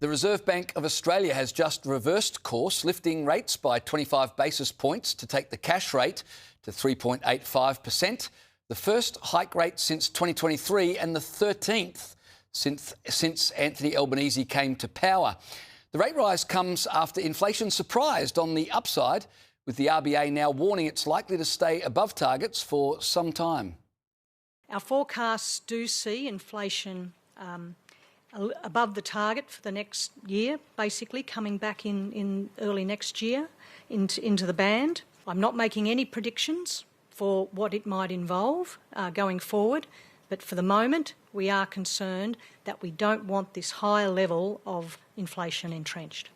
The Reserve Bank of Australia has just reversed course, lifting rates by 25 basis points to take the cash rate to 3.85%, the first hike rate since 2023 and the 13th since Anthony Albanese came to power. The rate rise comes after inflation surprised on the upside, with the RBA now warning it's likely to stay above targets for some time. Our forecasts do see inflation above the target for the next year, basically coming back in early next year into the band. I'm not making any predictions for what it might involve going forward, but for the moment we are concerned that we don't want this higher level of inflation entrenched.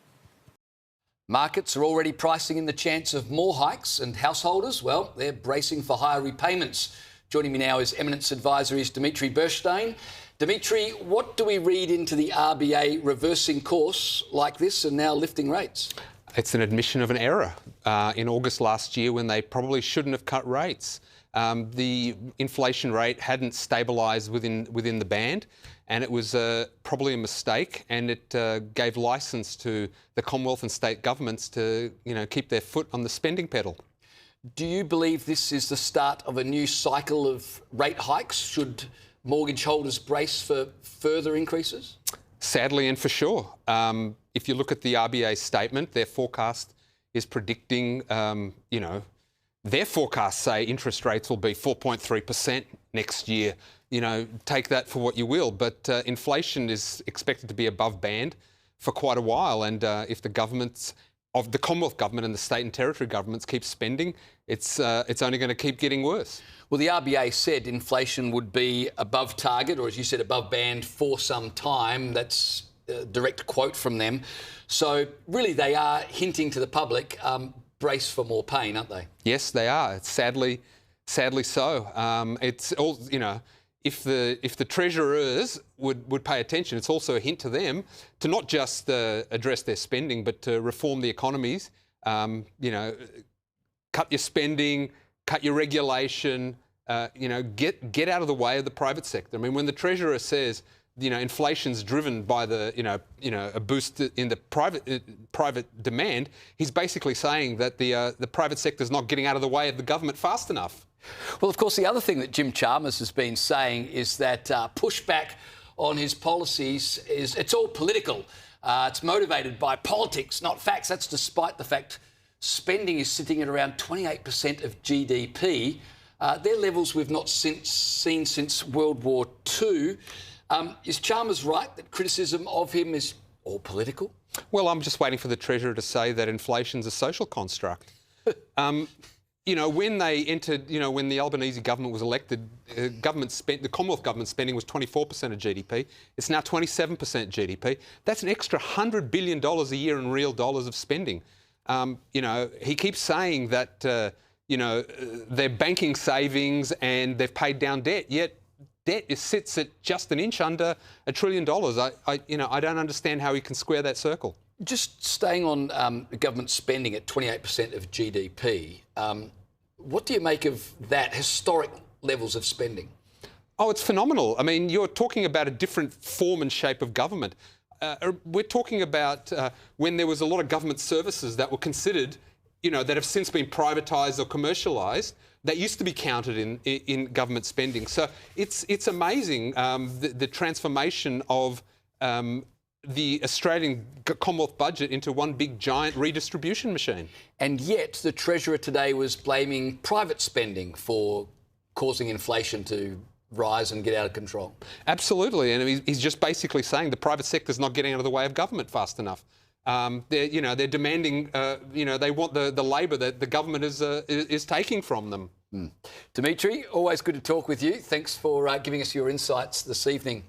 Markets are already pricing in the chance of more hikes, and householders, well, they're bracing for higher repayments. Joining me now is Eminence Advisory's Dimitri Berstein. Dimitri, what do we read into the RBA reversing course like this and now lifting rates? It's an admission of an error in August last year when they probably shouldn't have cut rates. The inflation rate hadn't stabilised within the band, and it was probably a mistake, and it gave licence to the Commonwealth and state governments to keep their foot on the spending pedal. Do you believe this is the start of a new cycle of rate hikes? Should mortgage holders brace for further increases? Sadly and for sure. If you look at the RBA statement, their forecast is predicting, their forecasts say interest rates will be 4.3% next year. Take that for what you will, but inflation is expected to be above band for quite a while, and if the governments of the Commonwealth Government and the state and territory governments keep spending, it's only going to keep getting worse. Well, the RBA said inflation would be above target, or as you said, above band for some time. That's a direct quote from them. So really they are hinting to the public, brace for more pain, aren't they? Yes, they are. It's sadly so. It's all, if the treasurers would pay attention, it's also a hint to them to not just address their spending, but to reform the economies. Cut your spending, cut your regulation. Get out of the way of the private sector. I mean, when the treasurer says, inflation's driven by a boost in the private demand, he's basically saying that the private sector's not getting out of the way of the government fast enough. Well, of course, the other thing that Jim Chalmers has been saying is that pushback on his policies it's all political. It's motivated by politics, not facts. That's despite the fact spending is sitting at around 28% of GDP. They're levels we've not seen since World War II. Is Chalmers right that criticism of him is all political? Well, I'm just waiting for the Treasurer to say that inflation's a social construct. When they entered, when the Albanese government was elected, the Commonwealth government spending was 24% of GDP. It's now 27% GDP. That's an extra $100 billion a year in real dollars of spending. He keeps saying that, they're banking savings and they've paid down debt, yet debt sits at just an inch under $1 trillion. I don't understand how he can square that circle. Just staying on government spending at 28% of GDP, what do you make of that historic levels of spending? Oh, it's phenomenal. I mean, you're talking about a different form and shape of government. We're talking about when there was a lot of government services that were considered, that have since been privatised or commercialised, that used to be counted in government spending. So it's amazing the transformation of the Australian Commonwealth budget into one big giant redistribution machine. And yet the Treasurer today was blaming private spending for causing inflation to rise and get out of control. Absolutely, and he's just basically saying the private sector's not getting out of the way of government fast enough. They're demanding, they want the labour that the government is taking from them. Dimitri, always good to talk with you. Thanks for giving us your insights this evening.